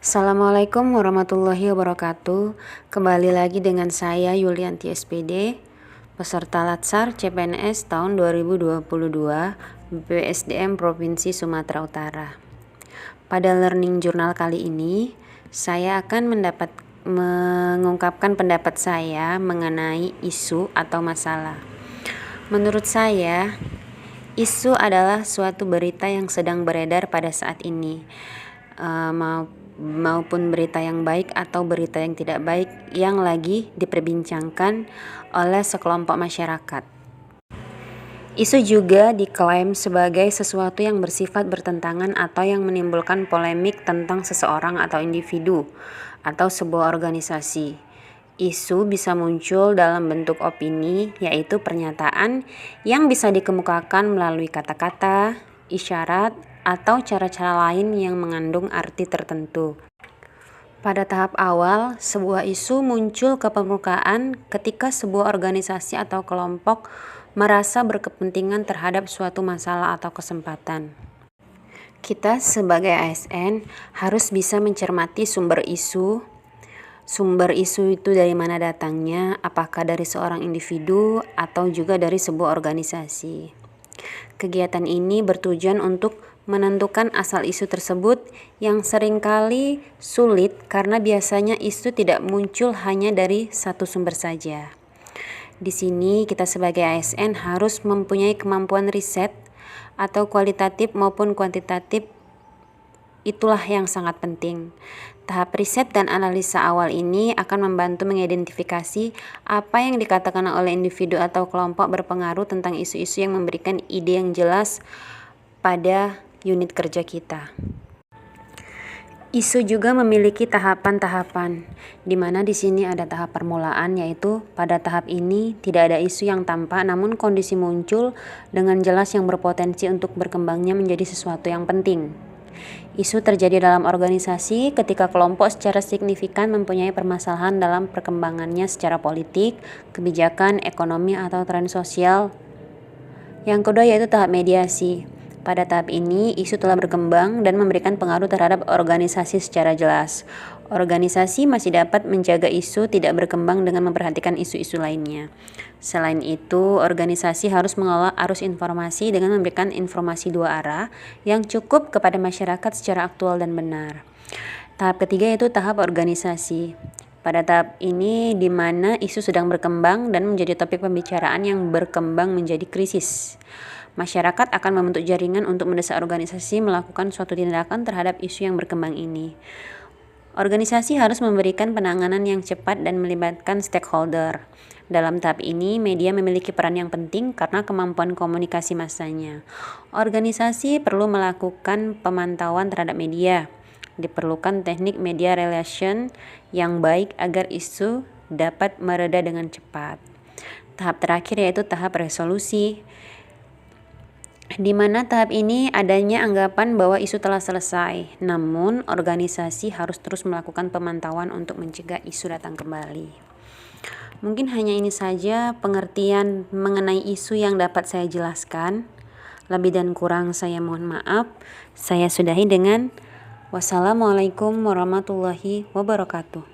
Assalamualaikum warahmatullahi wabarakatuh. Kembali lagi dengan saya Yulianti SPD, peserta Latsar CPNS tahun 2022 BPSDM Provinsi Sumatera Utara. Pada learning journal kali ini, saya akan mengungkapkan pendapat saya mengenai isu atau masalah. Menurut saya, isu adalah suatu berita yang sedang beredar pada saat ini, maupun berita yang baik atau berita yang tidak baik yang lagi diperbincangkan oleh sekelompok masyarakat. Isu juga diklaim sebagai sesuatu yang bersifat bertentangan atau yang menimbulkan polemik tentang seseorang atau individu atau sebuah organisasi. Isu bisa muncul dalam bentuk opini, yaitu pernyataan yang bisa dikemukakan melalui kata-kata, isyarat, atau cara-cara lain yang mengandung arti tertentu. Pada tahap awal, sebuah isu muncul ke permukaan ketika sebuah organisasi atau kelompok merasa berkepentingan terhadap suatu masalah atau kesempatan. Kita sebagai ASN harus bisa mencermati sumber isu itu dari mana datangnya, apakah dari seorang individu atau juga dari sebuah organisasi. Kegiatan ini bertujuan untuk menentukan asal isu tersebut yang seringkali sulit karena biasanya isu tidak muncul hanya dari satu sumber saja. Di sini kita sebagai ASN harus mempunyai kemampuan riset atau kualitatif maupun kuantitatif. Itulah yang sangat penting. Tahap riset dan analisa awal ini akan membantu mengidentifikasi apa yang dikatakan oleh individu atau kelompok berpengaruh tentang isu-isu yang memberikan ide yang jelas pada unit kerja kita. Isu juga memiliki tahapan-tahapan, di mana di sini ada tahap permulaan, yaitu pada tahap ini tidak ada isu yang tampak, namun kondisi muncul dengan jelas yang berpotensi untuk berkembangnya menjadi sesuatu yang penting. Isu terjadi dalam organisasi ketika kelompok secara signifikan mempunyai permasalahan dalam perkembangannya secara politik, kebijakan, ekonomi, atau tren sosial. Yang kedua yaitu tahap mediasi. Pada tahap ini, isu telah berkembang dan memberikan pengaruh terhadap organisasi secara jelas. Organisasi masih dapat menjaga isu tidak berkembang dengan memperhatikan isu-isu lainnya. Selain itu, organisasi harus mengelola arus informasi dengan memberikan informasi dua arah yang cukup kepada masyarakat secara aktual dan benar. Tahap ketiga yaitu tahap organisasi. Pada tahap ini di mana isu sedang berkembang dan menjadi topik pembicaraan yang berkembang menjadi krisis. Masyarakat akan membentuk jaringan untuk mendesak organisasi melakukan suatu tindakan terhadap isu yang berkembang ini. Organisasi harus memberikan penanganan yang cepat dan melibatkan stakeholder. Dalam tahap ini, media memiliki peran yang penting karena kemampuan komunikasi massanya. Organisasi perlu melakukan pemantauan terhadap media. Diperlukan teknik media relation yang baik agar isu dapat mereda dengan cepat. Tahap terakhir yaitu tahap resolusi, di mana tahap ini adanya anggapan bahwa isu telah selesai, namun organisasi harus terus melakukan pemantauan untuk mencegah isu datang kembali. Mungkin hanya ini saja pengertian mengenai isu yang dapat saya jelaskan. Lebih dan kurang saya mohon maaf. Saya sudahi dengan wassalamualaikum warahmatullahi wabarakatuh.